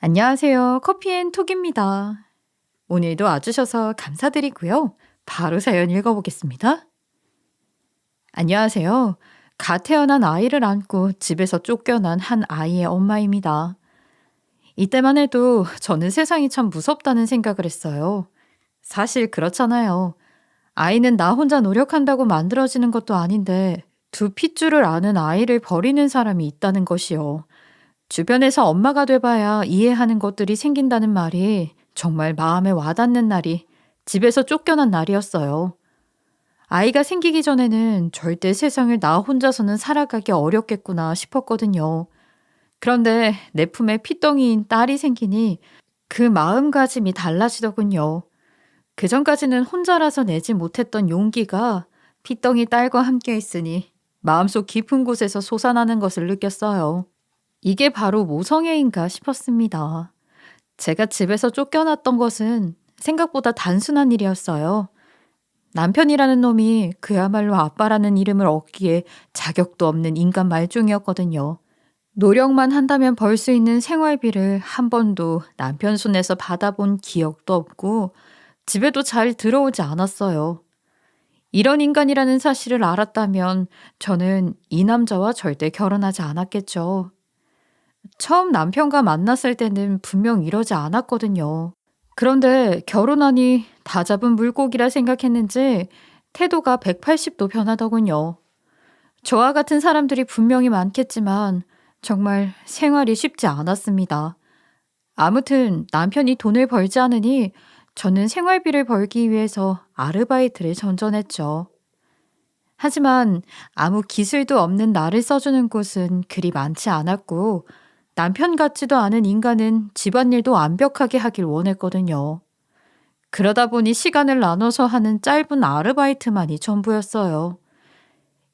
안녕하세요. 커피앤톡입니다. 오늘도 와주셔서 감사드리고요. 바로 사연 읽어보겠습니다. 안녕하세요. 갓 태어난 아이를 안고 집에서 쫓겨난 한 아이의 엄마입니다. 이때만 해도 저는 세상이 참 무섭다는 생각을 했어요. 사실 그렇잖아요. 아이는 나 혼자 노력한다고 만들어지는 것도 아닌데 두 핏줄을 아는 아이를 버리는 사람이 있다는 것이요. 주변에서 엄마가 돼봐야 이해하는 것들이 생긴다는 말이 정말 마음에 와닿는 날이 집에서 쫓겨난 날이었어요. 아이가 생기기 전에는 절대 세상을 나 혼자서는 살아가기 어렵겠구나 싶었거든요. 그런데 내 품에 피덩이인 딸이 생기니 그 마음가짐이 달라지더군요. 그전까지는 혼자라서 내지 못했던 용기가 피덩이 딸과 함께 있으니 마음속 깊은 곳에서 솟아나는 것을 느꼈어요. 이게 바로 모성애인가 싶었습니다. 제가 집에서 쫓겨났던 것은 생각보다 단순한 일이었어요. 남편이라는 놈이 그야말로 아빠라는 이름을 얻기에 자격도 없는 인간 말종이었거든요. 노력만 한다면 벌 수 있는 생활비를 한 번도 남편 손에서 받아본 기억도 없고 집에도 잘 들어오지 않았어요. 이런 인간이라는 사실을 알았다면 저는 이 남자와 절대 결혼하지 않았겠죠. 처음 남편과 만났을 때는 분명 이러지 않았거든요. 그런데 결혼하니 다 잡은 물고기라 생각했는지 태도가 180도 변하더군요. 저와 같은 사람들이 분명히 많겠지만 정말 생활이 쉽지 않았습니다. 아무튼 남편이 돈을 벌지 않으니 저는 생활비를 벌기 위해서 아르바이트를 전전했죠. 하지만 아무 기술도 없는 나를 써주는 곳은 그리 많지 않았고 남편 같지도 않은 인간은 집안일도 완벽하게 하길 원했거든요. 그러다 보니 시간을 나눠서 하는 짧은 아르바이트만이 전부였어요.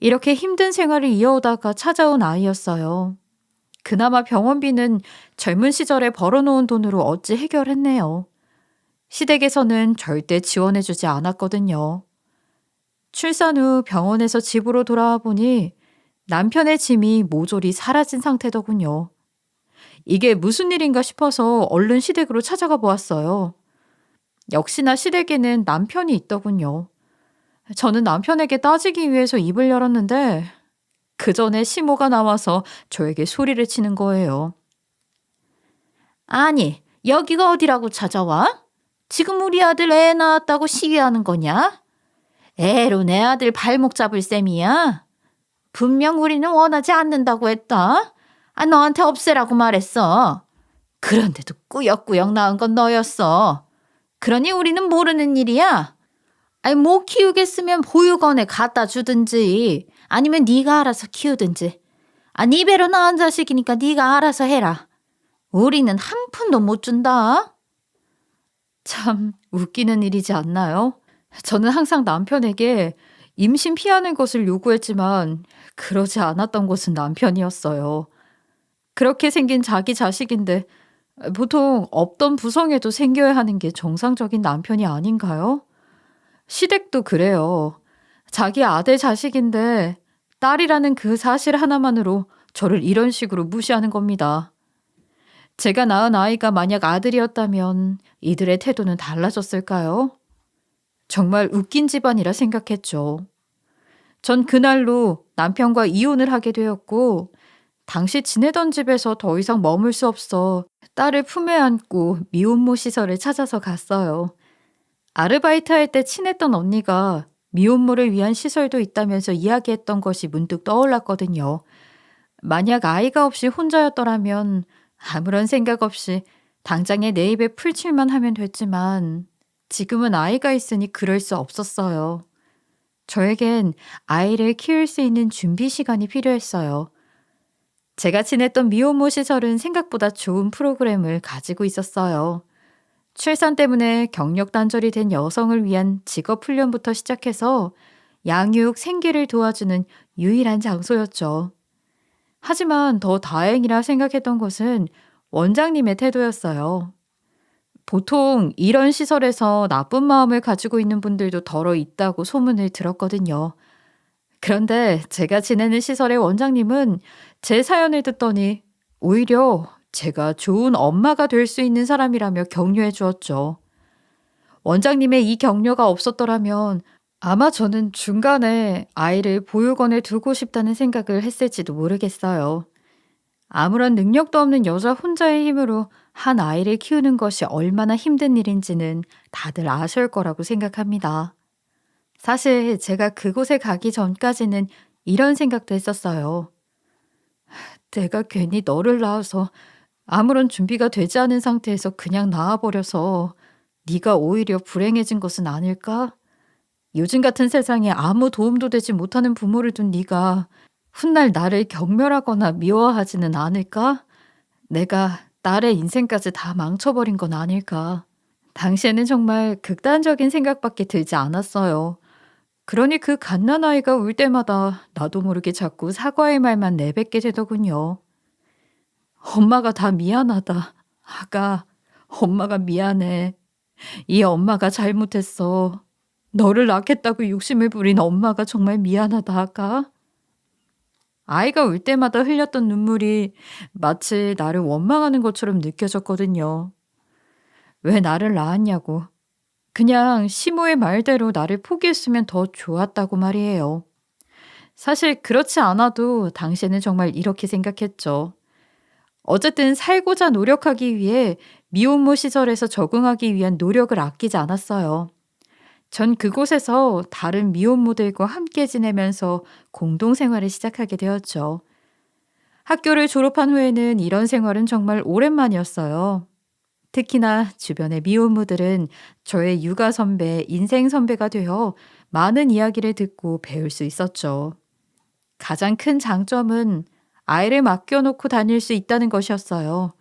이렇게 힘든 생활을 이어오다가 찾아온 아이였어요. 그나마 병원비는 젊은 시절에 벌어놓은 돈으로 어찌 해결했네요. 시댁에서는 절대 지원해주지 않았거든요. 출산 후 병원에서 집으로 돌아와 보니 남편의 짐이 모조리 사라진 상태더군요. 이게 무슨 일인가 싶어서 얼른 시댁으로 찾아가 보았어요. 역시나 시댁에는 남편이 있더군요. 저는 남편에게 따지기 위해서 입을 열었는데 그 전에 시모가 나와서 저에게 소리를 치는 거예요. 아니, 여기가 어디라고 찾아와? 지금 우리 아들 애 낳았다고 시위하는 거냐? 애로 내 아들 발목 잡을 셈이야? 분명 우리는 원하지 않는다고 했다. 너한테 없애라고 말했어. 그런데도 꾸역꾸역 낳은 건 너였어. 그러니 우리는 모르는 일이야. 못 키우겠으면 보육원에 갖다 주든지 아니면 네가 알아서 키우든지. 네 배로 낳은 자식이니까 네가 알아서 해라. 우리는 한 푼도 못 준다. 참 웃기는 일이지 않나요? 저는 항상 남편에게 임신 피하는 것을 요구했지만 그러지 않았던 것은 남편이었어요. 그렇게 생긴 자기 자식인데 보통 없던 부성애도 생겨야 하는 게 정상적인 남편이 아닌가요? 시댁도 그래요. 자기 아들 자식인데 딸이라는 그 사실 하나만으로 저를 이런 식으로 무시하는 겁니다. 제가 낳은 아이가 만약 아들이었다면 이들의 태도는 달라졌을까요? 정말 웃긴 집안이라 생각했죠. 전 그날로 남편과 이혼을 하게 되었고 당시 지내던 집에서 더 이상 머물 수 없어 딸을 품에 안고 미혼모 시설을 찾아서 갔어요. 아르바이트 할 때 친했던 언니가 미혼모를 위한 시설도 있다면서 이야기했던 것이 문득 떠올랐거든요. 만약 아이가 없이 혼자였더라면 아무런 생각 없이 당장에 내 입에 풀칠만 하면 됐지만 지금은 아이가 있으니 그럴 수 없었어요. 저에겐 아이를 키울 수 있는 준비 시간이 필요했어요. 제가 지냈던 미혼모 시설은 생각보다 좋은 프로그램을 가지고 있었어요. 출산 때문에 경력 단절이 된 여성을 위한 직업 훈련부터 시작해서 양육, 생계를 도와주는 유일한 장소였죠. 하지만 더 다행이라 생각했던 것은 원장님의 태도였어요. 보통 이런 시설에서 나쁜 마음을 가지고 있는 분들도 덜어 있다고 소문을 들었거든요. 그런데 제가 지내는 시설의 원장님은 제 사연을 듣더니 오히려 제가 좋은 엄마가 될 수 있는 사람이라며 격려해 주었죠. 원장님의 이 격려가 없었더라면 아마 저는 중간에 아이를 보육원에 두고 싶다는 생각을 했을지도 모르겠어요. 아무런 능력도 없는 여자 혼자의 힘으로 한 아이를 키우는 것이 얼마나 힘든 일인지는 다들 아실 거라고 생각합니다. 사실 제가 그곳에 가기 전까지는 이런 생각도 했었어요. 내가 괜히 너를 낳아서 아무런 준비가 되지 않은 상태에서 그냥 낳아버려서 네가 오히려 불행해진 것은 아닐까? 요즘 같은 세상에 아무 도움도 되지 못하는 부모를 둔 네가 훗날 나를 경멸하거나 미워하지는 않을까? 내가 딸의 인생까지 다 망쳐버린 건 아닐까? 당시에는 정말 극단적인 생각밖에 들지 않았어요. 그러니 그 갓난아이가 울 때마다 나도 모르게 자꾸 사과의 말만 내뱉게 되더군요. 엄마가 다 미안하다. 아가, 엄마가 미안해. 이 엄마가 잘못했어. 너를 낳겠다고 욕심을 부린 엄마가 정말 미안하다, 아가. 아이가 울 때마다 흘렸던 눈물이 마치 나를 원망하는 것처럼 느껴졌거든요. 왜 나를 낳았냐고. 그냥 시모의 말대로 나를 포기했으면 더 좋았다고 말이에요. 사실 그렇지 않아도 당시에는 정말 이렇게 생각했죠. 어쨌든 살고자 노력하기 위해 미혼모 시설에서 적응하기 위한 노력을 아끼지 않았어요. 전 그곳에서 다른 미혼모들과 함께 지내면서 공동생활을 시작하게 되었죠. 학교를 졸업한 후에는 이런 생활은 정말 오랜만이었어요. 특히나 주변의 미혼모들은 저의 육아 선배, 인생 선배가 되어 많은 이야기를 듣고 배울 수 있었죠. 가장 큰 장점은 아이를 맡겨놓고 다닐 수 있다는 것이었어요.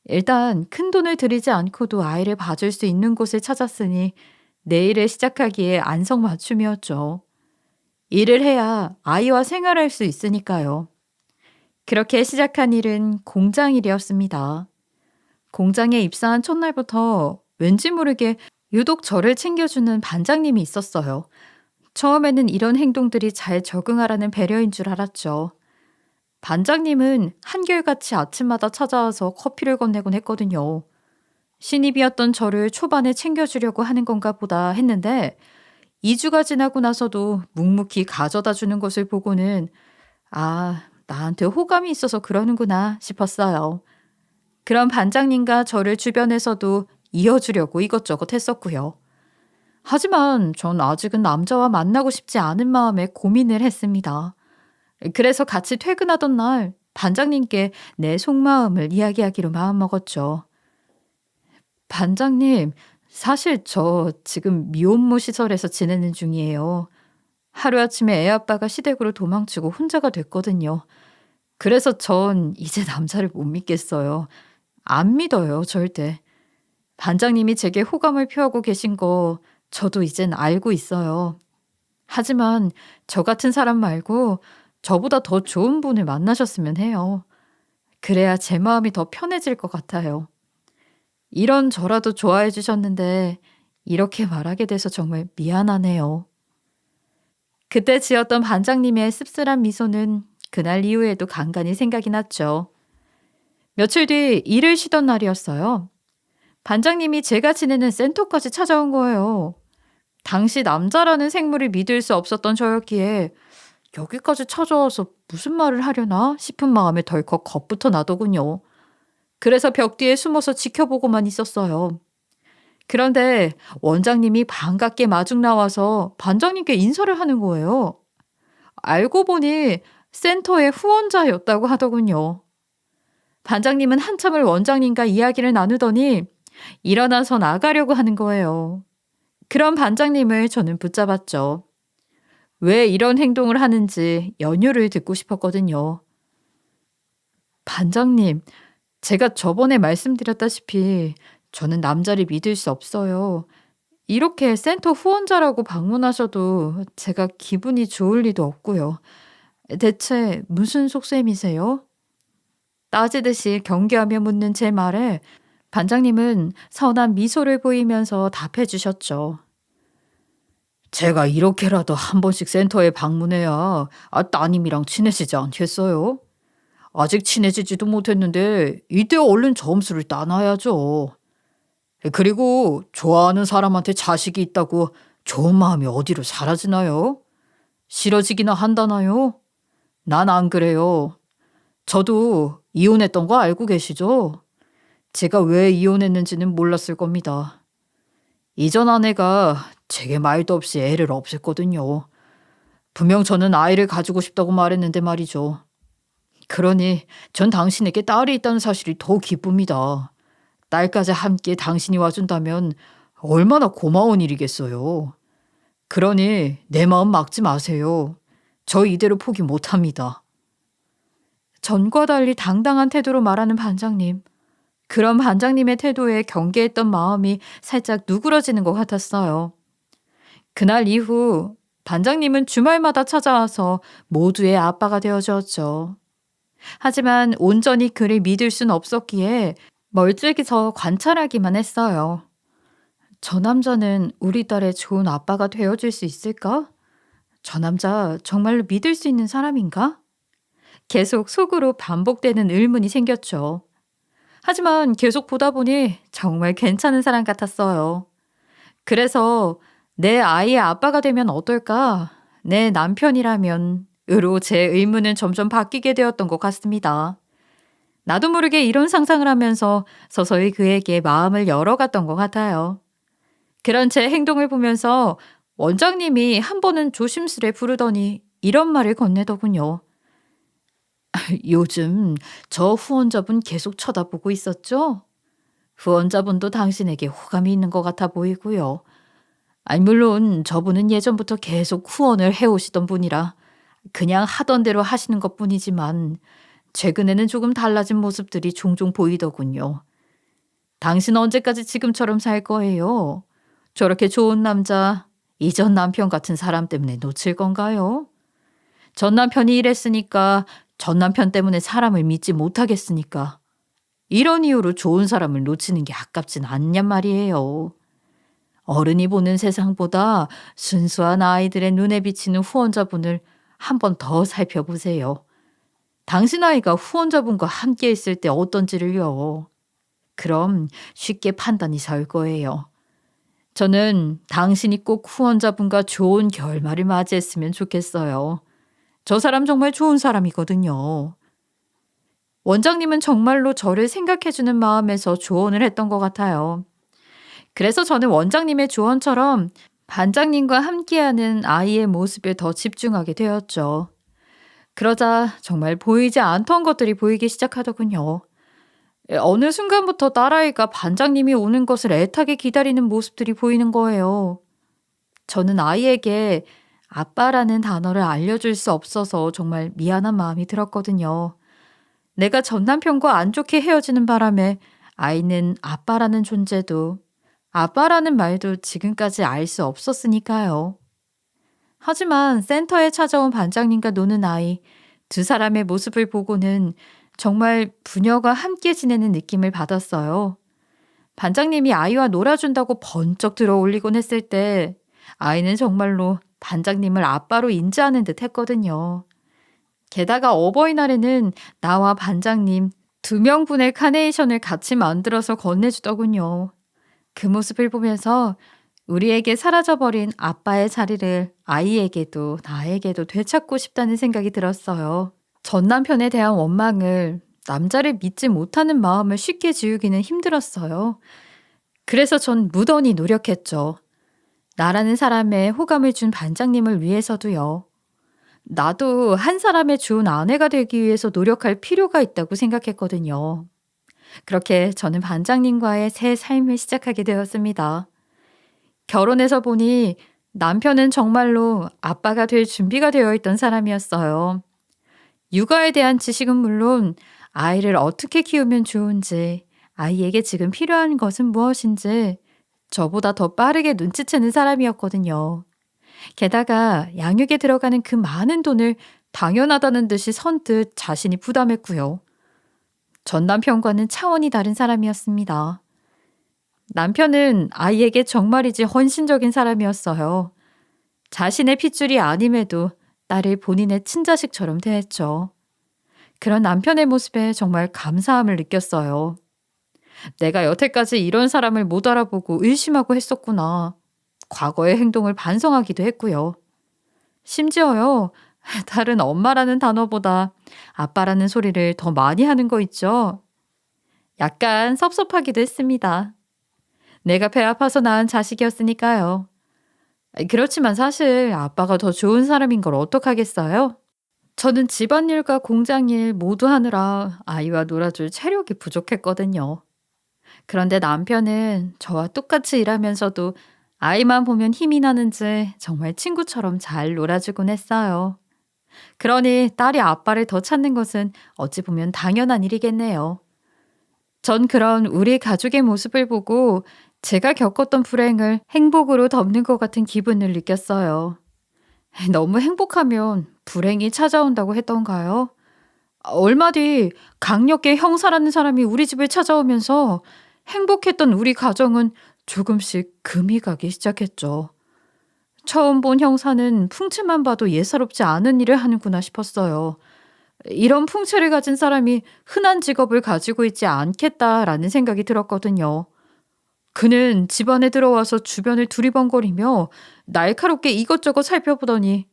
일단 큰 돈을 들이지 않고도 아이를 봐줄 수 있는 곳을 찾았으니 내일을 시작하기에 안성맞춤이었죠. 일을 해야 아이와 생활할 수 있으니까요. 그렇게 시작한 일은 공장 일이었습니다. 공장에 입사한 첫날부터 왠지 모르게 유독 저를 챙겨주는 반장님이 있었어요. 처음에는 이런 행동들이 잘 적응하라는 배려인 줄 알았죠. 반장님은 한결같이 아침마다 찾아와서 커피를 건네곤 했거든요. 신입이었던 저를 초반에 챙겨주려고 하는 건가 보다 했는데 2주가 지나고 나서도 묵묵히 가져다 주는 것을 보고는 아, 나한테 호감이 있어서 그러는구나 싶었어요. 그런 반장님과 저를 주변에서도 이어주려고 이것저것 했었고요. 하지만 전 아직은 남자와 만나고 싶지 않은 마음에 고민을 했습니다. 그래서 같이 퇴근하던 날 반장님께 내 속마음을 이야기하기로 마음먹었죠. 반장님, 사실 저 지금 미혼모 시설에서 지내는 중이에요. 하루아침에 애 아빠가 시댁으로 도망치고 혼자가 됐거든요. 그래서 전 이제 남자를 못 믿겠어요. 안 믿어요, 절대. 반장님이 제게 호감을 표하고 계신 거 저도 이젠 알고 있어요. 하지만 저 같은 사람 말고 저보다 더 좋은 분을 만나셨으면 해요. 그래야 제 마음이 더 편해질 것 같아요. 이런 저라도 좋아해 주셨는데 이렇게 말하게 돼서 정말 미안하네요. 그때 지었던 반장님의 씁쓸한 미소는 그날 이후에도 간간히 생각이 났죠. 며칠 뒤 일을 쉬던 날이었어요. 반장님이 제가 지내는 센터까지 찾아온 거예요. 당시 남자라는 생물을 믿을 수 없었던 저였기에 여기까지 찾아와서 무슨 말을 하려나 싶은 마음에 덜컥 겁부터 나더군요. 그래서 벽 뒤에 숨어서 지켜보고만 있었어요. 그런데 원장님이 반갑게 마중 나와서 반장님께 인사를 하는 거예요. 알고 보니 센터의 후원자였다고 하더군요. 반장님은 한참을 원장님과 이야기를 나누더니 일어나서 나가려고 하는 거예요. 그런 반장님을 저는 붙잡았죠. 왜 이런 행동을 하는지 연유를 듣고 싶었거든요. 반장님, 제가 저번에 말씀드렸다시피 저는 남자를 믿을 수 없어요. 이렇게 센터 후원자라고 방문하셔도 제가 기분이 좋을 리도 없고요. 대체 무슨 속셈이세요? 따지듯이 경계하며 묻는 제 말에 반장님은 선한 미소를 보이면서 답해 주셨죠. 제가 이렇게라도 한 번씩 센터에 방문해야 따님이랑 친해지지 않겠어요? 아직 친해지지도 못했는데 이때 얼른 점수를 따놔야죠. 그리고 좋아하는 사람한테 자식이 있다고 좋은 마음이 어디로 사라지나요? 싫어지기나 한다나요? 난 안 그래요. 저도 이혼했던 거 알고 계시죠? 제가 왜 이혼했는지는 몰랐을 겁니다. 이전 아내가 제게 말도 없이 애를 없앴거든요. 분명 저는 아이를 가지고 싶다고 말했는데 말이죠. 그러니 전 당신에게 딸이 있다는 사실이 더 기쁩니다. 딸까지 함께 당신이 와준다면 얼마나 고마운 일이겠어요. 그러니 내 마음 막지 마세요. 저 이대로 포기 못합니다. 전과 달리 당당한 태도로 말하는 반장님. 그런 반장님의 태도에 경계했던 마음이 살짝 누그러지는 것 같았어요. 그날 이후 반장님은 주말마다 찾아와서 모두의 아빠가 되어주었죠. 하지만 온전히 그를 믿을 순 없었기에 멀찍이서 관찰하기만 했어요. 저 남자는 우리 딸의 좋은 아빠가 되어줄 수 있을까? 저 남자 정말로 믿을 수 있는 사람인가? 계속 속으로 반복되는 의문이 생겼죠. 하지만 계속 보다 보니 정말 괜찮은 사람 같았어요. 그래서 내 아이의 아빠가 되면 어떨까? 내 남편이라면 으로 제 의문은 점점 바뀌게 되었던 것 같습니다. 나도 모르게 이런 상상을 하면서 서서히 그에게 마음을 열어갔던 것 같아요. 그런 제 행동을 보면서 원장님이 한 번은 조심스레 부르더니 이런 말을 건네더군요. 요즘 저 후원자분 계속 쳐다보고 있었죠? 후원자분도 당신에게 호감이 있는 것 같아 보이고요. 아니, 물론 저분은 예전부터 계속 후원을 해오시던 분이라 그냥 하던 대로 하시는 것뿐이지만 최근에는 조금 달라진 모습들이 종종 보이더군요. 당신 언제까지 지금처럼 살 거예요? 저렇게 좋은 남자, 이전 남편 같은 사람 때문에 놓칠 건가요? 전 남편이 이랬으니까 전 남편 때문에 사람을 믿지 못하겠으니까 이런 이유로 좋은 사람을 놓치는 게 아깝진 않냔 말이에요. 어른이 보는 세상보다 순수한 아이들의 눈에 비치는 후원자분을 한 번 더 살펴보세요. 당신 아이가 후원자분과 함께 있을 때 어떤지를요. 그럼 쉽게 판단이 설 거예요. 저는 당신이 꼭 후원자분과 좋은 결말을 맞이했으면 좋겠어요. 저 사람 정말 좋은 사람이거든요. 원장님은 정말로 저를 생각해주는 마음에서 조언을 했던 것 같아요. 그래서 저는 원장님의 조언처럼 반장님과 함께하는 아이의 모습에 더 집중하게 되었죠. 그러자 정말 보이지 않던 것들이 보이기 시작하더군요. 어느 순간부터 딸아이가 반장님이 오는 것을 애타게 기다리는 모습들이 보이는 거예요. 저는 아이에게 아빠라는 단어를 알려줄 수 없어서 정말 미안한 마음이 들었거든요. 내가 전 남편과 안 좋게 헤어지는 바람에 아이는 아빠라는 존재도 아빠라는 말도 지금까지 알 수 없었으니까요. 하지만 센터에 찾아온 반장님과 노는 아이, 두 사람의 모습을 보고는 정말 부녀가 함께 지내는 느낌을 받았어요. 반장님이 아이와 놀아준다고 번쩍 들어 올리곤 했을 때 아이는 정말로 반장님을 아빠로 인지하는 듯 했거든요. 게다가 어버이날에는 나와 반장님 두 명분의 카네이션을 같이 만들어서 건네주더군요. 그 모습을 보면서 우리에게 사라져버린 아빠의 자리를 아이에게도 나에게도 되찾고 싶다는 생각이 들었어요. 전 남편에 대한 원망을 남자를 믿지 못하는 마음을 쉽게 지우기는 힘들었어요. 그래서 전 무던히 노력했죠. 나라는 사람의 호감을 준 반장님을 위해서도요. 나도 한 사람의 좋은 아내가 되기 위해서 노력할 필요가 있다고 생각했거든요. 그렇게 저는 반장님과의 새 삶을 시작하게 되었습니다. 결혼해서 보니 남편은 정말로 아빠가 될 준비가 되어 있던 사람이었어요. 육아에 대한 지식은 물론 아이를 어떻게 키우면 좋은지, 아이에게 지금 필요한 것은 무엇인지 저보다 더 빠르게 눈치채는 사람이었거든요. 게다가 양육에 들어가는 그 많은 돈을 당연하다는 듯이 선뜻 자신이 부담했고요. 전 남편과는 차원이 다른 사람이었습니다. 남편은 아이에게 정말이지 헌신적인 사람이었어요. 자신의 핏줄이 아님에도 딸을 본인의 친자식처럼 대했죠. 그런 남편의 모습에 정말 감사함을 느꼈어요. 내가 여태까지 이런 사람을 못 알아보고 의심하고 했었구나. 과거의 행동을 반성하기도 했고요. 심지어요, 다른 엄마라는 단어보다 아빠라는 소리를 더 많이 하는 거 있죠. 약간 섭섭하기도 했습니다. 내가 배 아파서 낳은 자식이었으니까요. 그렇지만 사실 아빠가 더 좋은 사람인 걸 어떡하겠어요? 저는 집안일과 공장일 모두 하느라 아이와 놀아줄 체력이 부족했거든요. 그런데 남편은 저와 똑같이 일하면서도 아이만 보면 힘이 나는지 정말 친구처럼 잘 놀아주곤 했어요. 그러니 딸이 아빠를 더 찾는 것은 어찌 보면 당연한 일이겠네요. 전 그런 우리 가족의 모습을 보고 제가 겪었던 불행을 행복으로 덮는 것 같은 기분을 느꼈어요. 너무 행복하면 불행이 찾아온다고 했던가요? 얼마 뒤 강력계 형사라는 사람이 우리 집을 찾아오면서 행복했던 우리 가정은 조금씩 금이 가기 시작했죠. 처음 본 형사는 풍채만 봐도 예사롭지 않은 일을 하는구나 싶었어요. 이런 풍채를 가진 사람이 흔한 직업을 가지고 있지 않겠다라는 생각이 들었거든요. 그는 집안에 들어와서 주변을 두리번거리며 날카롭게 이것저것 살펴보더니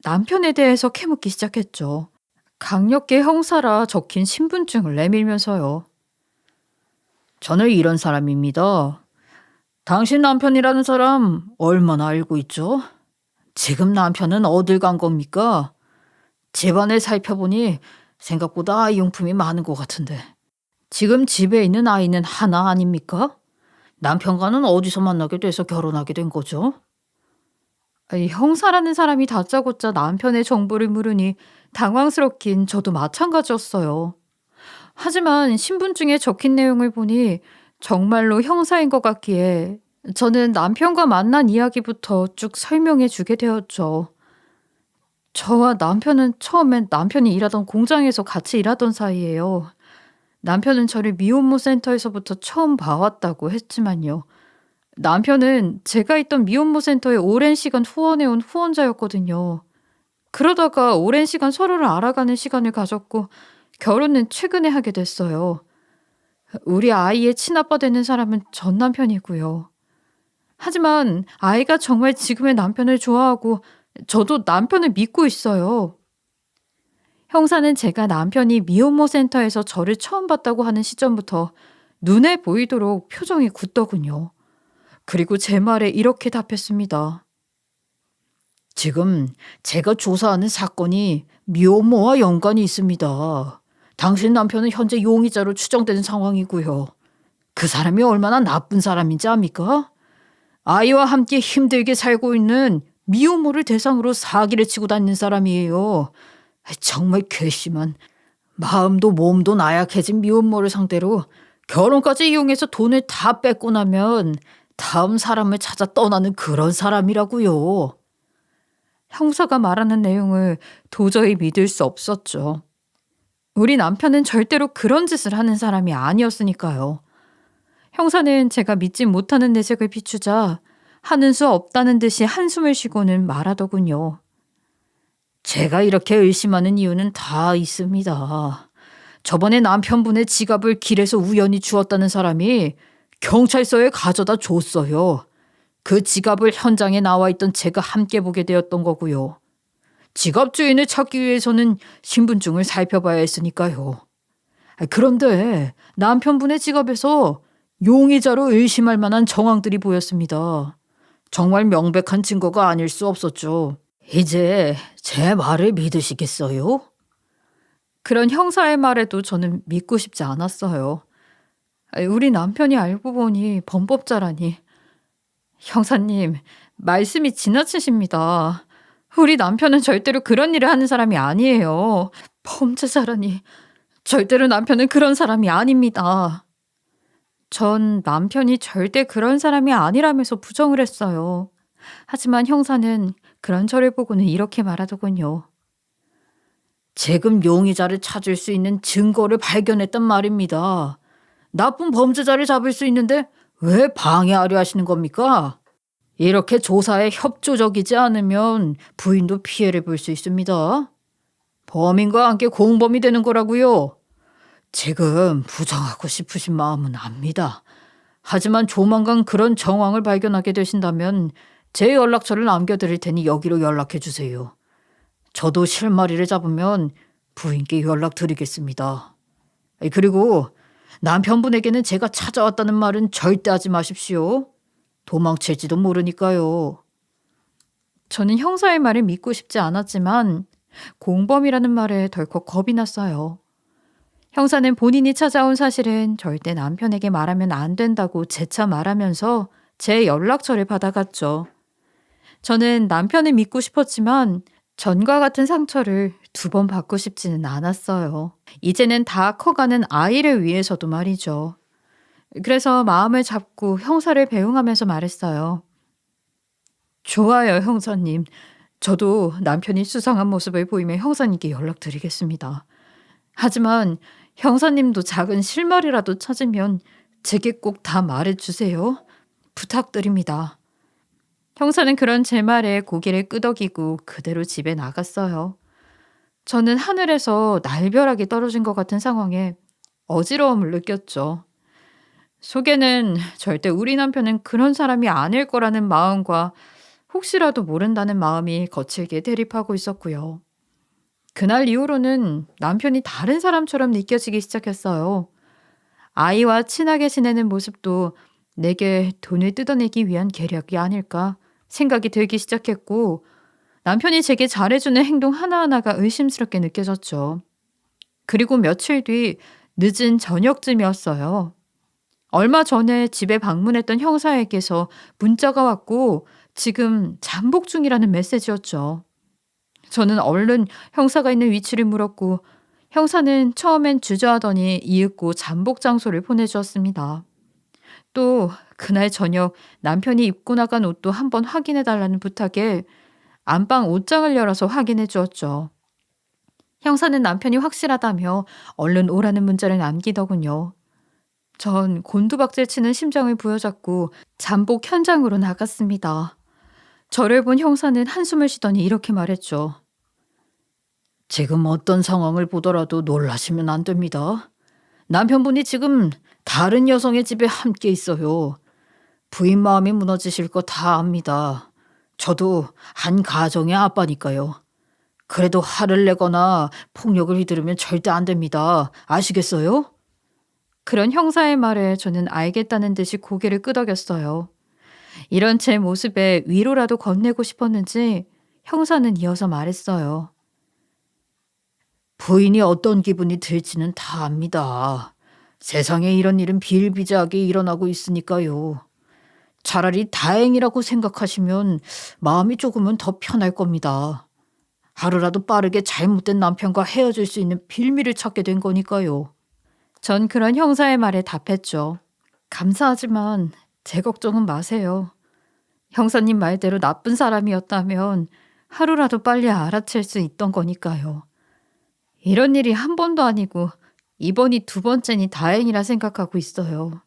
남편에 대해서 캐묻기 시작했죠. 강력계 형사라 적힌 신분증을 내밀면서요. 저는 이런 사람입니다. 당신 남편이라는 사람 얼마나 알고 있죠? 지금 남편은 어딜 간 겁니까? 집안을 살펴보니 생각보다 아이 용품이 많은 것 같은데. 지금 집에 있는 아이는 하나 아닙니까? 남편과는 어디서 만나게 돼서 결혼하게 된 거죠? 형사라는 사람이 다짜고짜 남편의 정보를 물으니 당황스럽긴 저도 마찬가지였어요. 하지만 신분증에 적힌 내용을 보니 정말로 형사인 것 같기에 저는 남편과 만난 이야기부터 쭉 설명해 주게 되었죠. 저와 남편은 처음엔 남편이 일하던 공장에서 같이 일하던 사이예요. 남편은 저를 미혼모 센터에서부터 처음 봐왔다고 했지만요. 남편은 제가 있던 미혼모 센터에 오랜 시간 후원해온 후원자였거든요. 그러다가 오랜 시간 서로를 알아가는 시간을 가졌고 결혼은 최근에 하게 됐어요. 우리 아이의 친아빠 되는 사람은 전 남편이고요. 하지만 아이가 정말 지금의 남편을 좋아하고 저도 남편을 믿고 있어요. 형사는 제가 남편이 미혼모 센터에서 저를 처음 봤다고 하는 시점부터 눈에 보이도록 표정이 굳더군요. 그리고 제 말에 이렇게 답했습니다. 지금 제가 조사하는 사건이 미혼모와 연관이 있습니다. 당신 남편은 현재 용의자로 추정되는 상황이고요. 그 사람이 얼마나 나쁜 사람인지 압니까? 아이와 함께 힘들게 살고 있는 미혼모를 대상으로 사기를 치고 다니는 사람이에요. 정말 괘씸한, 마음도 몸도 나약해진 미혼모를 상대로 결혼까지 이용해서 돈을 다 뺏고 나면 다음 사람을 찾아 떠나는 그런 사람이라고요. 형사가 말하는 내용을 도저히 믿을 수 없었죠. 우리 남편은 절대로 그런 짓을 하는 사람이 아니었으니까요. 형사는 제가 믿지 못하는 내색을 비추자 하는 수 없다는 듯이 한숨을 쉬고는 말하더군요. 제가 이렇게 의심하는 이유는 다 있습니다. 저번에 남편분의 지갑을 길에서 우연히 주었다는 사람이 경찰서에 가져다 줬어요. 그 지갑을 현장에 나와 있던 제가 함께 보게 되었던 거고요. 지갑 주인을 찾기 위해서는 신분증을 살펴봐야 했으니까요. 그런데 남편분의 지갑에서 용의자로 의심할 만한 정황들이 보였습니다. 정말 명백한 증거가 아닐 수 없었죠. 이제 제 말을 믿으시겠어요? 그런 형사의 말에도 저는 믿고 싶지 않았어요. 우리 남편이 알고 보니 범법자라니. 형사님, 말씀이 지나치십니다. 우리 남편은 절대로 그런 일을 하는 사람이 아니에요. 범죄자라니. 절대로 남편은 그런 사람이 아닙니다. 전 남편이 절대 그런 사람이 아니라면서 부정을 했어요. 하지만 형사는 그런 저를 보고는 이렇게 말하더군요. 지금 용의자를 찾을 수 있는 증거를 발견했단 말입니다. 나쁜 범죄자를 잡을 수 있는데 왜 방해하려 하시는 겁니까? 이렇게 조사에 협조적이지 않으면 부인도 피해를 볼 수 있습니다. 범인과 함께 공범이 되는 거라고요. 지금 부정하고 싶으신 마음은 압니다. 하지만 조만간 그런 정황을 발견하게 되신다면 제 연락처를 남겨드릴 테니 여기로 연락해 주세요. 저도 실마리를 잡으면 부인께 연락드리겠습니다. 그리고 남편분에게는 제가 찾아왔다는 말은 절대 하지 마십시오. 도망칠지도 모르니까요. 저는 형사의 말을 믿고 싶지 않았지만 공범이라는 말에 덜컥 겁이 났어요. 형사는 본인이 찾아온 사실은 절대 남편에게 말하면 안 된다고 재차 말하면서 제 연락처를 받아갔죠. 저는 남편을 믿고 싶었지만 전과 같은 상처를 2번 받고 싶지는 않았어요. 이제는 다 커가는 아이를 위해서도 말이죠. 그래서 마음을 잡고 형사를 배웅하면서 말했어요. 좋아요, 형사님. 저도 남편이 수상한 모습을 보이면 형사님께 연락드리겠습니다. 하지만 형사님도 작은 실마리라도 찾으면 제게 꼭 다 말해주세요. 부탁드립니다. 형사는 그런 제 말에 고개를 끄덕이고 그대로 집에 나갔어요. 저는 하늘에서 날벼락이 떨어진 것 같은 상황에 어지러움을 느꼈죠. 속에는 절대 우리 남편은 그런 사람이 아닐 거라는 마음과 혹시라도 모른다는 마음이 거칠게 대립하고 있었고요. 그날 이후로는 남편이 다른 사람처럼 느껴지기 시작했어요. 아이와 친하게 지내는 모습도 내게 돈을 뜯어내기 위한 계략이 아닐까 생각이 들기 시작했고, 남편이 제게 잘해주는 행동 하나하나가 의심스럽게 느껴졌죠. 그리고 며칠 뒤 늦은 저녁쯤이었어요. 얼마 전에 집에 방문했던 형사에게서 문자가 왔고 지금 잠복 중이라는 메시지였죠. 저는 얼른 형사가 있는 위치를 물었고 형사는 처음엔 주저하더니 이윽고 잠복 장소를 보내주었습니다. 또 그날 저녁 남편이 입고 나간 옷도 한번 확인해 달라는 부탁에 안방 옷장을 열어서 확인해 주었죠. 형사는 남편이 확실하다며 얼른 오라는 문자를 남기더군요. 전 곤두박질 치는 심장을 부여잡고 잠복 현장으로 나갔습니다. 저를 본 형사는 한숨을 쉬더니 이렇게 말했죠. 지금 어떤 상황을 보더라도 놀라시면 안 됩니다. 남편분이 지금 다른 여성의 집에 함께 있어요. 부인 마음이 무너지실 거 다 압니다. 저도 한 가정의 아빠니까요. 그래도 화를 내거나 폭력을 휘두르면 절대 안 됩니다. 아시겠어요? 그런 형사의 말에 저는 알겠다는 듯이 고개를 끄덕였어요. 이런 제 모습에 위로라도 건네고 싶었는지 형사는 이어서 말했어요. 부인이 어떤 기분이 들지는 다 압니다. 세상에 이런 일은 비일비재하게 일어나고 있으니까요. 차라리 다행이라고 생각하시면 마음이 조금은 더 편할 겁니다. 하루라도 빠르게 잘못된 남편과 헤어질 수 있는 빌미를 찾게 된 거니까요. 전 그런 형사의 말에 답했죠. 감사하지만 제 걱정은 마세요. 형사님 말대로 나쁜 사람이었다면 하루라도 빨리 알아챌 수 있던 거니까요. 이런 일이 한 번도 아니고 이번이 2번째니 다행이라 생각하고 있어요.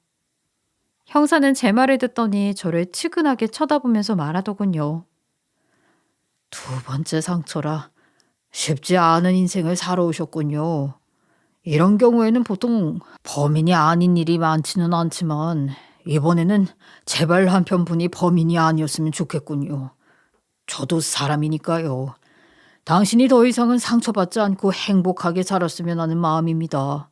형사는 제 말을 듣더니 저를 치근하게 쳐다보면서 말하더군요. 2번째 상처라 쉽지 않은 인생을 살아오셨군요. 이런 경우에는 보통 범인이 아닌 일이 많지는 않지만 이번에는 제발 남편분이 범인이 아니었으면 좋겠군요. 저도 사람이니까요. 당신이 더 이상은 상처받지 않고 행복하게 살았으면 하는 마음입니다.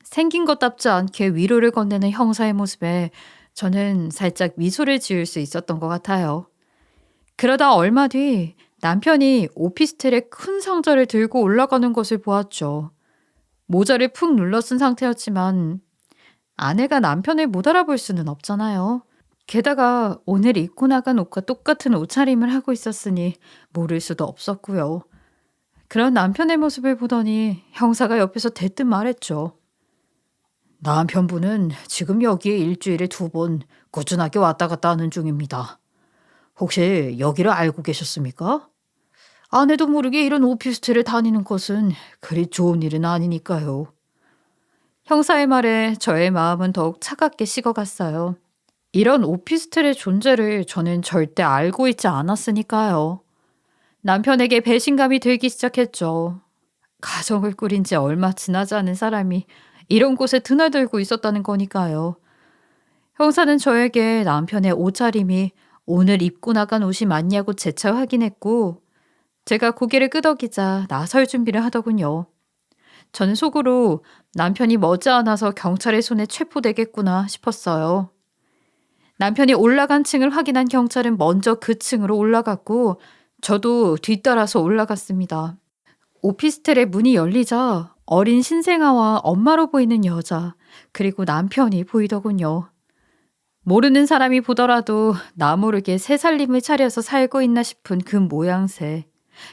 생긴 것답지 않게 위로를 건네는 형사의 모습에 저는 살짝 미소를 지을 수 있었던 것 같아요. 그러다 얼마 뒤 남편이 오피스텔에 큰 상자를 들고 올라가는 것을 보았죠. 모자를 푹 눌러 쓴 상태였지만 아내가 남편을 못 알아볼 수는 없잖아요. 게다가 오늘 입고 나간 옷과 똑같은 옷차림을 하고 있었으니 모를 수도 없었고요. 그런 남편의 모습을 보더니 형사가 옆에서 대뜸 말했죠. 남편분은 지금 여기에 일주일에 2번 꾸준하게 왔다 갔다 하는 중입니다. 혹시 여기를 알고 계셨습니까? 아내도 모르게 이런 오피스텔에 다니는 것은 그리 좋은 일은 아니니까요. 형사의 말에 저의 마음은 더욱 차갑게 식어갔어요. 이런 오피스텔의 존재를 저는 절대 알고 있지 않았으니까요. 남편에게 배신감이 들기 시작했죠. 가정을 꾸린 지 얼마 지나지 않은 사람이 이런 곳에 드나들고 있었다는 거니까요. 형사는 저에게 남편의 옷차림이 오늘 입고 나간 옷이 맞냐고 재차 확인했고, 제가 고개를 끄덕이자 나설 준비를 하더군요. 저는 속으로 남편이 머지않아서 경찰의 손에 체포되겠구나 싶었어요. 남편이 올라간 층을 확인한 경찰은 먼저 그 층으로 올라갔고, 저도 뒤따라서 올라갔습니다. 오피스텔의 문이 열리자 어린 신생아와 엄마로 보이는 여자, 그리고 남편이 보이더군요. 모르는 사람이 보더라도 나 모르게 새 살림을 차려서 살고 있나 싶은 그 모양새.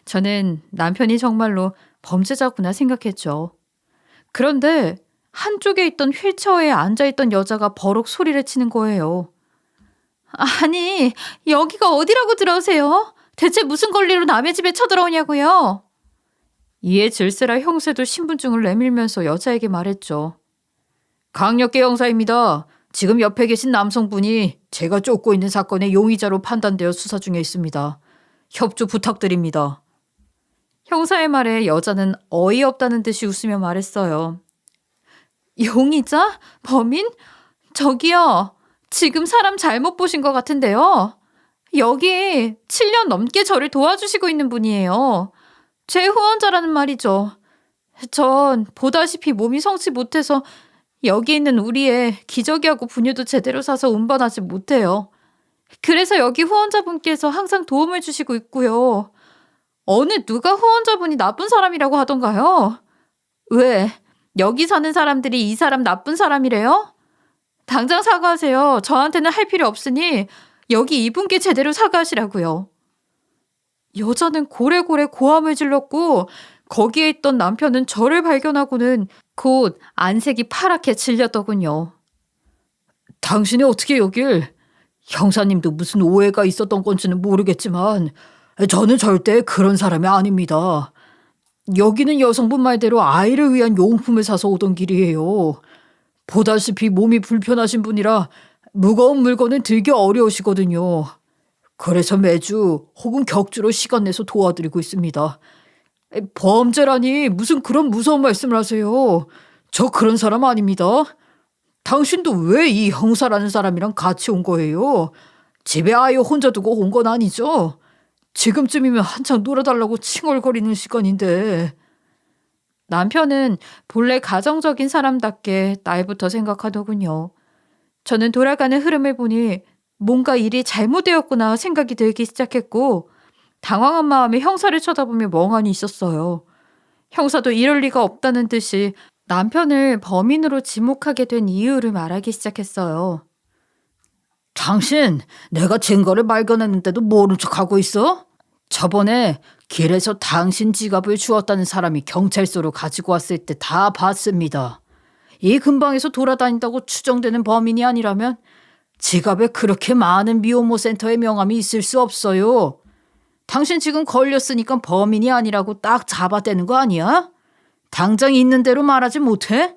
저는 남편이 정말로 범죄자구나 생각했죠. 그런데 한쪽에 있던 휠체어에 앉아있던 여자가 버럭 소리를 치는 거예요. 아니, 여기가 어디라고 들어오세요? 대체 무슨 권리로 남의 집에 쳐들어오냐고요? 이에 질세라 형사도 신분증을 내밀면서 여자에게 말했죠. 강력계 형사입니다. 지금 옆에 계신 남성분이 제가 쫓고 있는 사건의 용의자로 판단되어 수사 중에 있습니다. 협조 부탁드립니다. 형사의 말에 여자는 어이없다는 듯이 웃으며 말했어요. 용의자? 범인? 저기요. 지금 사람 잘못 보신 것 같은데요. 여기 7년 넘게 저를 도와주시고 있는 분이에요. 제 후원자라는 말이죠. 전 보다시피 몸이 성치 못해서 여기 있는 우리의 기저귀하고 분유도 제대로 사서 운반하지 못해요. 그래서 여기 후원자분께서 항상 도움을 주시고 있고요. 어느 누가 후원자분이 나쁜 사람이라고 하던가요? 왜? 여기 사는 사람들이 이 사람 나쁜 사람이래요? 당장 사과하세요. 저한테는 할 필요 없으니 여기 이분께 제대로 사과하시라고요. 여자는 고래고래 고함을 질렀고 거기에 있던 남편은 저를 발견하고는 곧 안색이 파랗게 질렸더군요. 당신이 어떻게 여길? 형사님도 무슨 오해가 있었던 건지는 모르겠지만 저는 절대 그런 사람이 아닙니다. 여기는 여성분 말대로 아이를 위한 용품을 사서 오던 길이에요. 보다시피 몸이 불편하신 분이라 무거운 물건은 들기 어려우시거든요. 그래서 매주 혹은 격주로 시간 내서 도와드리고 있습니다. 범죄라니 무슨 그런 무서운 말씀을 하세요. 저 그런 사람 아닙니다. 당신도 왜 이 형사라는 사람이랑 같이 온 거예요? 집에 아이 혼자 두고 온 건 아니죠? 지금쯤이면 한창 놀아달라고 칭얼거리는 시간인데. 남편은 본래 가정적인 사람답게 날부터 생각하더군요. 저는 돌아가는 흐름을 보니 뭔가 일이 잘못되었구나 생각이 들기 시작했고 당황한 마음에 형사를 쳐다보며 멍하니 있었어요. 형사도 이럴 리가 없다는 듯이 남편을 범인으로 지목하게 된 이유를 말하기 시작했어요. 당신 내가 증거를 발견했는데도 모른 척하고 있어? 저번에 길에서 당신 지갑을 주웠다는 사람이 경찰서로 가지고 왔을 때 다 봤습니다. 이 근방에서 돌아다닌다고 추정되는 범인이 아니라면 지갑에 그렇게 많은 미혼모 센터의 명함이 있을 수 없어요. 당신 지금 걸렸으니까 범인이 아니라고 딱 잡아대는 거 아니야? 당장 있는 대로 말하지 못해?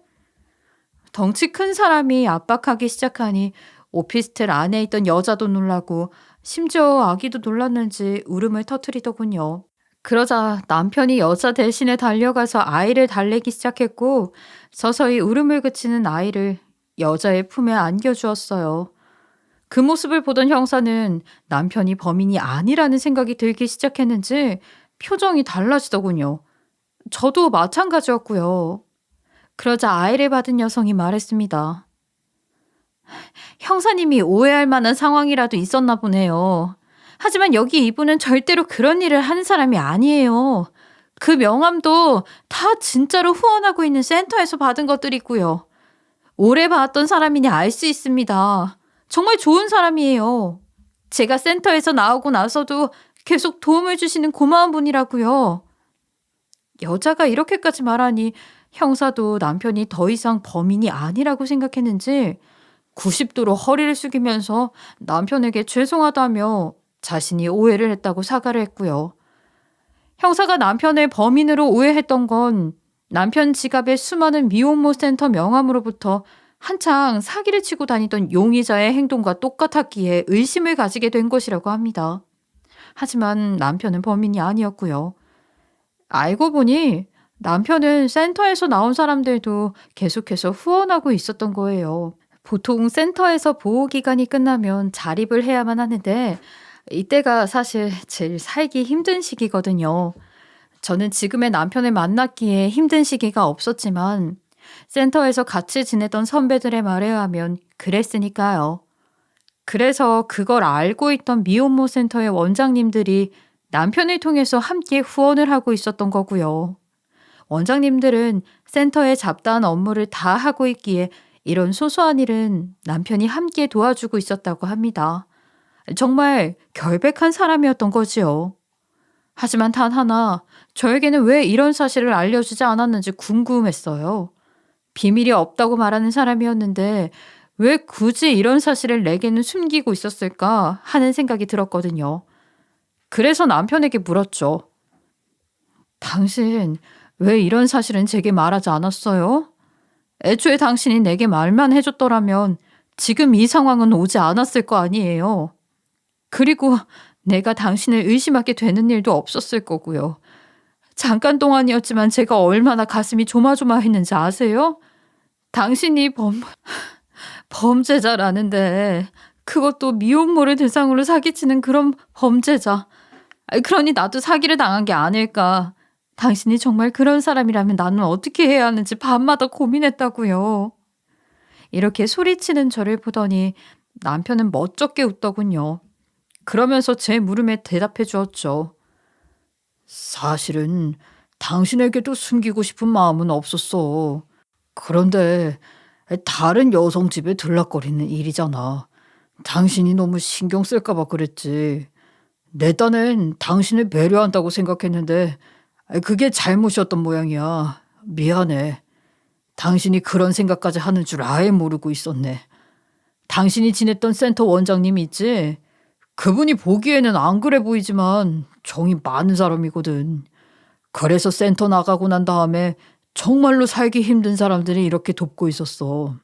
덩치 큰 사람이 압박하기 시작하니 오피스텔 안에 있던 여자도 놀라고 심지어 아기도 놀랐는지 울음을 터뜨리더군요. 그러자 남편이 여자 대신에 달려가서 아이를 달래기 시작했고 서서히 울음을 그치는 아이를 여자의 품에 안겨주었어요. 그 모습을 보던 형사는 남편이 범인이 아니라는 생각이 들기 시작했는지 표정이 달라지더군요. 저도 마찬가지였고요. 그러자 아이를 받은 여성이 말했습니다. 형사님이 오해할 만한 상황이라도 있었나 보네요. 하지만 여기 이분은 절대로 그런 일을 하는 사람이 아니에요. 그 명함도 다 진짜로 후원하고 있는 센터에서 받은 것들이고요. 오래 봐왔던 사람이니 알 수 있습니다. 정말 좋은 사람이에요. 제가 센터에서 나오고 나서도 계속 도움을 주시는 고마운 분이라고요. 여자가 이렇게까지 말하니 형사도 남편이 더 이상 범인이 아니라고 생각했는지 90도로 허리를 숙이면서 남편에게 죄송하다며 자신이 오해를 했다고 사과를 했고요. 형사가 남편을 범인으로 오해했던 건 남편 지갑의 수많은 미혼모 센터 명함으로부터 한창 사기를 치고 다니던 용의자의 행동과 똑같았기에 의심을 가지게 된 것이라고 합니다. 하지만 남편은 범인이 아니었고요. 알고 보니 남편은 센터에서 나온 사람들도 계속해서 후원하고 있었던 거예요. 보통 센터에서 보호 기간이 끝나면 자립을 해야만 하는데 이때가 사실 제일 살기 힘든 시기거든요. 저는 지금의 남편을 만났기에 힘든 시기가 없었지만 센터에서 같이 지내던 선배들의 말에 의하면 그랬으니까요. 그래서 그걸 알고 있던 미혼모 센터의 원장님들이 남편을 통해서 함께 후원을 하고 있었던 거고요. 원장님들은 센터의 잡다한 업무를 다 하고 있기에 이런 소소한 일은 남편이 함께 도와주고 있었다고 합니다. 정말 결백한 사람이었던 거지요. 하지만 단 하나, 저에게는 왜 이런 사실을 알려주지 않았는지 궁금했어요. 비밀이 없다고 말하는 사람이었는데 왜 굳이 이런 사실을 내게는 숨기고 있었을까 하는 생각이 들었거든요. 그래서 남편에게 물었죠. 당신 왜 이런 사실은 제게 말하지 않았어요? 애초에 당신이 내게 말만 해줬더라면 지금 이 상황은 오지 않았을 거 아니에요. 그리고 내가 당신을 의심하게 되는 일도 없었을 거고요. 잠깐 동안이었지만 제가 얼마나 가슴이 조마조마했는지 아세요? 당신이 범죄자라는데 그것도 미혼모를 대상으로 사기치는 그런 범죄자. 그러니 나도 사기를 당한 게 아닐까. 당신이 정말 그런 사람이라면 나는 어떻게 해야 하는지 밤마다 고민했다고요. 이렇게 소리치는 저를 보더니 남편은 멋쩍게 웃더군요. 그러면서 제 물음에 대답해 주었죠. 사실은 당신에게도 숨기고 싶은 마음은 없었어. 그런데 다른 여성 집에 들락거리는 일이잖아. 당신이 너무 신경 쓸까 봐 그랬지. 내 딴엔 당신을 배려한다고 생각했는데 그게 잘못이었던 모양이야. 미안해. 당신이 그런 생각까지 하는 줄 아예 모르고 있었네. 당신이 지냈던 센터 원장님 있지? 그분이 보기에는 안 그래 보이지만 정이 많은 사람이거든. 그래서 센터 나가고 난 다음에 정말로 살기 힘든 사람들이 이렇게 돕고 있었어.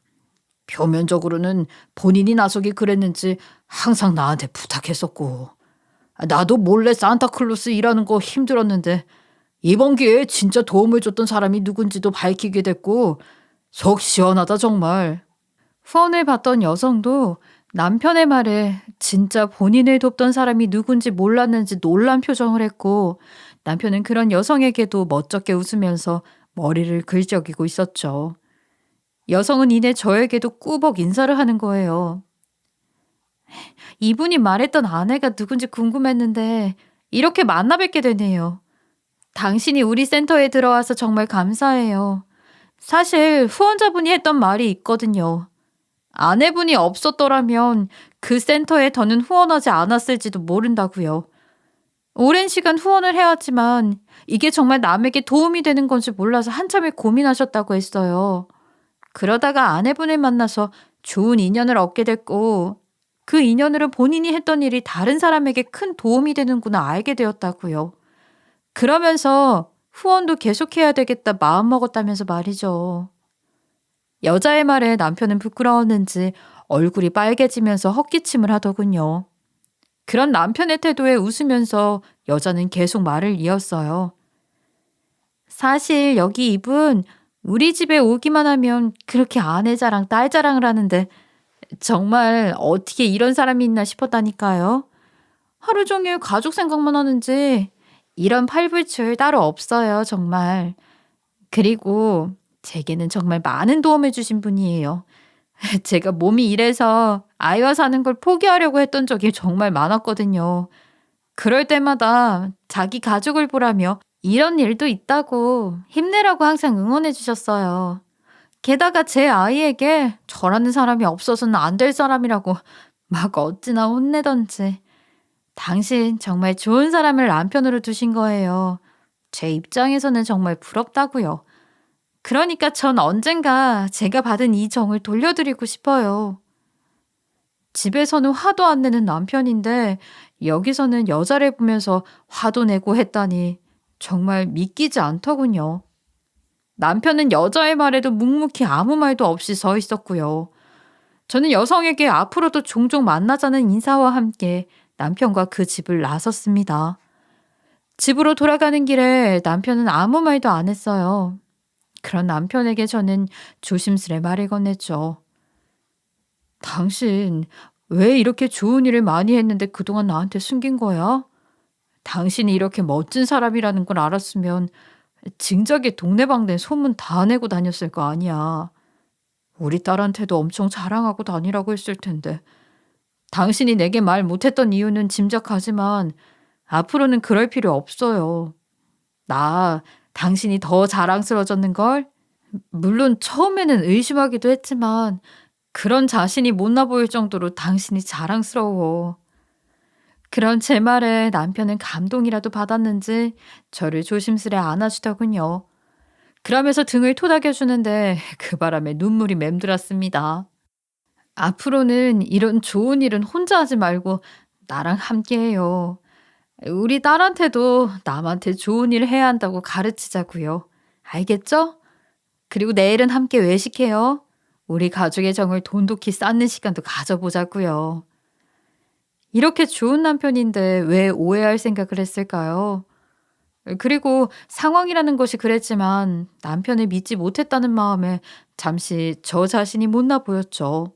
표면적으로는 본인이 나서기 그랬는지 항상 나한테 부탁했었고. 나도 몰래 산타클로스 일하는 거 힘들었는데 이번 기회에 진짜 도움을 줬던 사람이 누군지도 밝히게 됐고 속 시원하다 정말. 후원을 받던 여성도 남편의 말에 진짜 본인을 돕던 사람이 누군지 몰랐는지 놀란 표정을 했고 남편은 그런 여성에게도 멋쩍게 웃으면서 머리를 긁적이고 있었죠. 여성은 이내 저에게도 꾸벅 인사를 하는 거예요. 이분이 말했던 아내가 누군지 궁금했는데 이렇게 만나 뵙게 되네요. 당신이 우리 센터에 들어와서 정말 감사해요. 사실 후원자분이 했던 말이 있거든요. 아내분이 없었더라면 그 센터에 더는 후원하지 않았을지도 모른다고요. 오랜 시간 후원을 해왔지만 이게 정말 남에게 도움이 되는 건지 몰라서 한참을 고민하셨다고 했어요. 그러다가 아내분을 만나서 좋은 인연을 얻게 됐고 그 인연으로 본인이 했던 일이 다른 사람에게 큰 도움이 되는구나 알게 되었다고요. 그러면서 후원도 계속해야 되겠다 마음먹었다면서 말이죠. 여자의 말에 남편은 부끄러웠는지 얼굴이 빨개지면서 헛기침을 하더군요. 그런 남편의 태도에 웃으면서 여자는 계속 말을 이었어요. 사실 여기 이분 우리 집에 오기만 하면 그렇게 아내 자랑, 딸 자랑을 하는데 정말 어떻게 이런 사람이 있나 싶었다니까요. 하루 종일 가족 생각만 하는지 이런 팔불출 따로 없어요, 정말. 그리고 제게는 정말 많은 도움을 주신 분이에요. 제가 몸이 이래서 아이와 사는 걸 포기하려고 했던 적이 정말 많았거든요. 그럴 때마다 자기 가족을 보라며 이런 일도 있다고 힘내라고 항상 응원해 주셨어요. 게다가 제 아이에게 저라는 사람이 없어서는 안 될 사람이라고 막 어찌나 혼내던지. 당신 정말 좋은 사람을 남편으로 두신 거예요. 제 입장에서는 정말 부럽다고요. 그러니까 전 언젠가 제가 받은 이 정을 돌려드리고 싶어요. 집에서는 화도 안 내는 남편인데 여기서는 여자를 보면서 화도 내고 했다니 정말 믿기지 않더군요. 남편은 여자의 말에도 묵묵히 아무 말도 없이 서 있었고요. 저는 여성에게 앞으로도 종종 만나자는 인사와 함께 남편과 그 집을 나섰습니다. 집으로 돌아가는 길에 남편은 아무 말도 안 했어요. 그런 남편에게 저는 조심스레 말을 건넸죠. 당신 왜 이렇게 좋은 일을 많이 했는데 그동안 나한테 숨긴 거야? 당신이 이렇게 멋진 사람이라는 걸 알았으면 진작에 동네방네 소문 다 내고 다녔을 거 아니야. 우리 딸한테도 엄청 자랑하고 다니라고 했을 텐데. 당신이 내게 말 못했던 이유는 짐작하지만 앞으로는 그럴 필요 없어요. 나 당신이 더 자랑스러워졌는걸? 물론 처음에는 의심하기도 했지만 그런 자신이 못나 보일 정도로 당신이 자랑스러워. 그런 제 말에 남편은 감동이라도 받았는지 저를 조심스레 안아주더군요. 그러면서 등을 토닥여주는데 그 바람에 눈물이 맴돌았습니다. 앞으로는 이런 좋은 일은 혼자 하지 말고 나랑 함께 해요. 우리 딸한테도 남한테 좋은 일 해야 한다고 가르치자고요. 알겠죠? 그리고 내일은 함께 외식해요. 우리 가족의 정을 돈독히 쌓는 시간도 가져보자고요. 이렇게 좋은 남편인데 왜 오해할 생각을 했을까요? 그리고 상황이라는 것이 그랬지만 남편을 믿지 못했다는 마음에 잠시 저 자신이 못나 보였죠.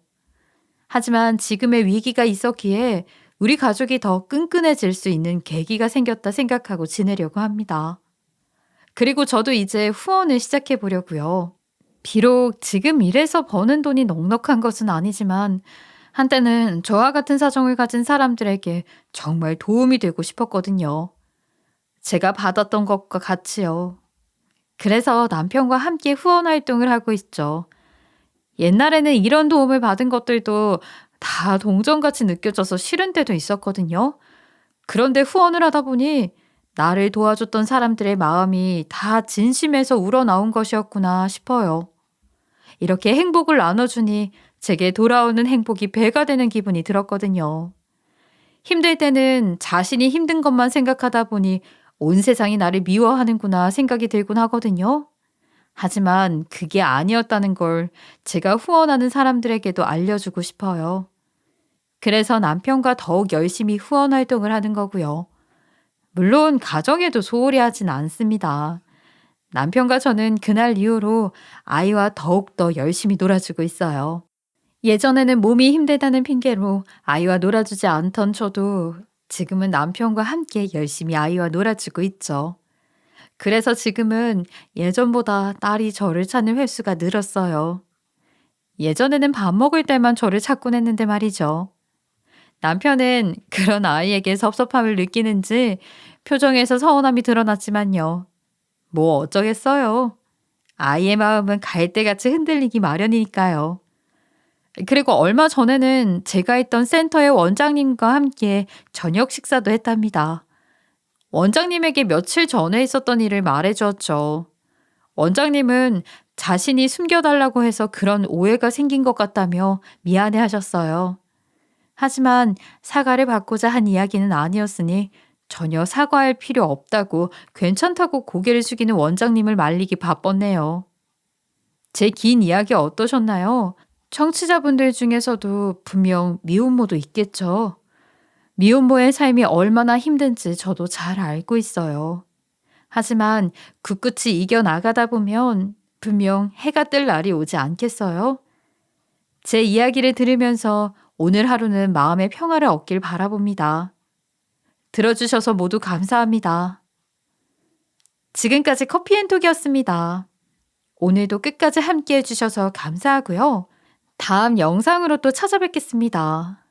하지만 지금의 위기가 있었기에 우리 가족이 더 끈끈해질 수 있는 계기가 생겼다 생각하고 지내려고 합니다. 그리고 저도 이제 후원을 시작해 보려고요. 비록 지금 일해서 버는 돈이 넉넉한 것은 아니지만 한때는 저와 같은 사정을 가진 사람들에게 정말 도움이 되고 싶었거든요. 제가 받았던 것과 같이요. 그래서 남편과 함께 후원 활동을 하고 있죠. 옛날에는 이런 도움을 받은 것들도 다 동전같이 느껴져서 싫은 때도 있었거든요. 그런데 후원을 하다 보니 나를 도와줬던 사람들의 마음이 다 진심에서 우러나온 것이었구나 싶어요. 이렇게 행복을 나눠주니 제게 돌아오는 행복이 배가 되는 기분이 들었거든요. 힘들 때는 자신이 힘든 것만 생각하다 보니 온 세상이 나를 미워하는구나 생각이 들곤 하거든요. 하지만 그게 아니었다는 걸 제가 후원하는 사람들에게도 알려주고 싶어요. 그래서 남편과 더욱 열심히 후원 활동을 하는 거고요. 물론 가정에도 소홀히 하진 않습니다. 남편과 저는 그날 이후로 아이와 더욱더 열심히 놀아주고 있어요. 예전에는 몸이 힘들다는 핑계로 아이와 놀아주지 않던 저도 지금은 남편과 함께 열심히 아이와 놀아주고 있죠. 그래서 지금은 예전보다 딸이 저를 찾는 횟수가 늘었어요. 예전에는 밥 먹을 때만 저를 찾곤 했는데 말이죠. 남편은 그런 아이에게 섭섭함을 느끼는지 표정에서 서운함이 드러났지만요. 뭐 어쩌겠어요. 아이의 마음은 갈대같이 흔들리기 마련이니까요. 그리고 얼마 전에는 제가 있던 센터의 원장님과 함께 저녁 식사도 했답니다. 원장님에게 며칠 전에 있었던 일을 말해 주었죠. 원장님은 자신이 숨겨달라고 해서 그런 오해가 생긴 것 같다며 미안해 하셨어요. 하지만 사과를 받고자 한 이야기는 아니었으니 전혀 사과할 필요 없다고 괜찮다고 고개를 숙이는 원장님을 말리기 바빴네요. 제 긴 이야기 어떠셨나요? 청취자분들 중에서도 분명 미혼모도 있겠죠. 미혼모의 삶이 얼마나 힘든지 저도 잘 알고 있어요. 하지만 굳굳이 이겨나가다 보면 분명 해가 뜰 날이 오지 않겠어요? 제 이야기를 들으면서 오늘 하루는 마음의 평화를 얻길 바라봅니다. 들어주셔서 모두 감사합니다. 지금까지 커피앤톡이었습니다. 오늘도 끝까지 함께 해주셔서 감사하고요. 다음 영상으로 또 찾아뵙겠습니다.